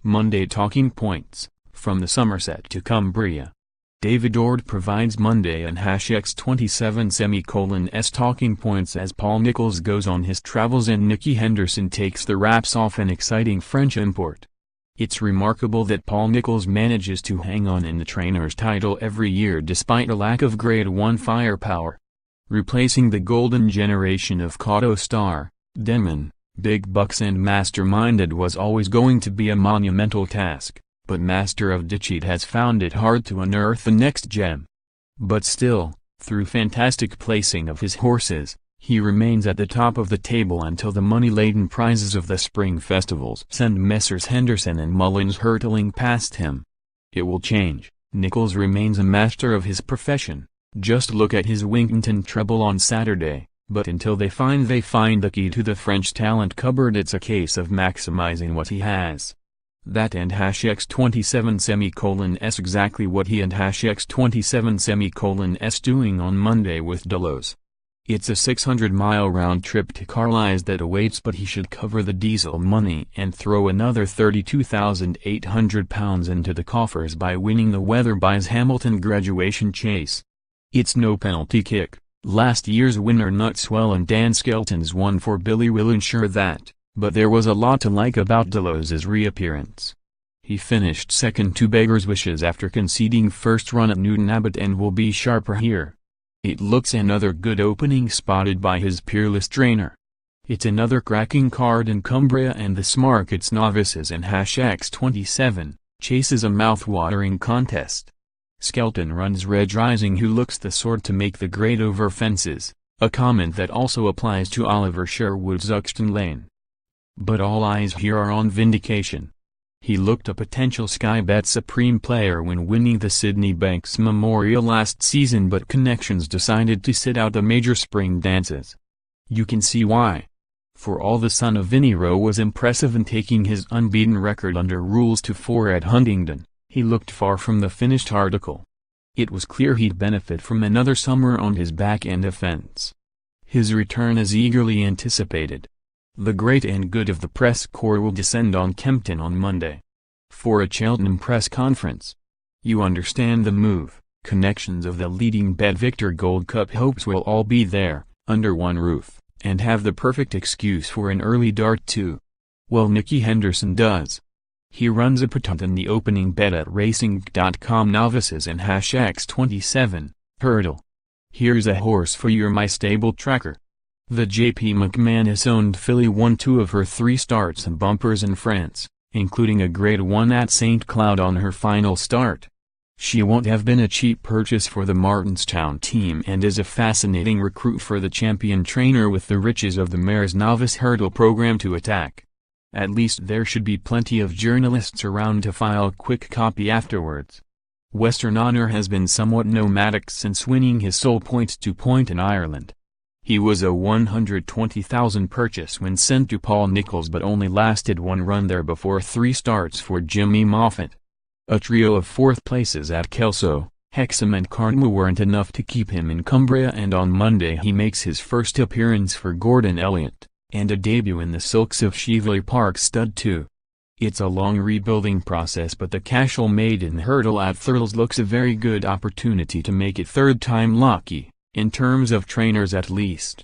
Monday talking points, from the Somerset to Cumbria. David Ord provides Monday and #X27 talking points as Paul Nicholls goes on his travels and Nicky Henderson takes the wraps off an exciting French import. It's remarkable that Paul Nicholls manages to hang on in the trainer's title every year despite a lack of Grade 1 firepower. Replacing the golden generation of Kauto Star, Denman, Big Bucks and Masterminded was always going to be a monumental task, but Master of Ditcheat has found it hard to unearth the next gem. But still, through fantastic placing of his horses, he remains at the top of the table until the money-laden prizes of the spring festivals send Messrs Henderson and Mullins hurtling past him. It will change. Nicholls remains a master of his profession. Just look at his Wincanton treble on Saturday, but until they find the key to the French talent cupboard, it's a case of maximizing what he has. That and #X27 exactly what he and #X27 doing on Monday with Delos. It's a 600-mile round trip to Carlisle that awaits, but he should cover the diesel money and throw another £32,800 into the coffers by winning the Weatherby's Hamilton graduation chase. It's no penalty kick. Last year's winner Nutswell and Dan Skelton's one for Billy will ensure that, but there was a lot to like about Delos's reappearance. He finished second to Beggar's Wishes after conceding first run at Newton Abbot and will be sharper here. It looks another good opening spotted by his peerless trainer. It's another cracking card in Cumbria and the Smarkets novices and #X27 chases a mouth-watering contest. Skelton runs Reg Rising, who looks the sort to make the grade over fences, a comment that also applies to Oliver Sherwood's Uxton Lane. But all eyes here are on Vindication. He looked a potential Sky Bet Supreme player when winning the Sydney Banks Memorial last season, but Connections decided to sit out the major spring dances. You can see why. For all the son of Vinnie Rowe was impressive in taking his unbeaten record under rules to 4 at Huntingdon, he looked far from the finished article. It was clear he'd benefit from another summer on his back-end offense. His return is eagerly anticipated. The great and good of the press corps will descend on Kempton on Monday for a Cheltenham press conference. You understand the move. Connections of the leading Bet Victor Gold Cup hopes will all be there, under one roof, and have the perfect excuse for an early dart too. Well, Nicky Henderson does. He runs a putt in the opening bet at racing.com novices and #X27 hurdle. Here's a horse for your My Stable tracker. The J.P. McManus-owned filly won 2 of her 3 starts and bumpers in France, including a Grade 1 at St. Cloud on her final start. She won't have been a cheap purchase for the Martinstown team and is a fascinating recruit for the champion trainer with the riches of the mare's novice hurdle program to attack. At least there should be plenty of journalists around to file quick copy afterwards. Western Honour has been somewhat nomadic since winning his sole point-to-point in Ireland. He was a £120,000 purchase when sent to Paul Nicholls, but only lasted 1 run there before 3 starts for Jimmy Moffat. A trio of 4th places at Kelso, Hexham and Carnmel weren't enough to keep him in Cumbria, and on Monday he makes his first appearance for Gordon Elliott, and a debut in the silks of Cheveley Park stud too. It's a long rebuilding process, but the Cashel maiden hurdle at Thurles looks a very good opportunity to make it 3rd time lucky, in terms of trainers at least.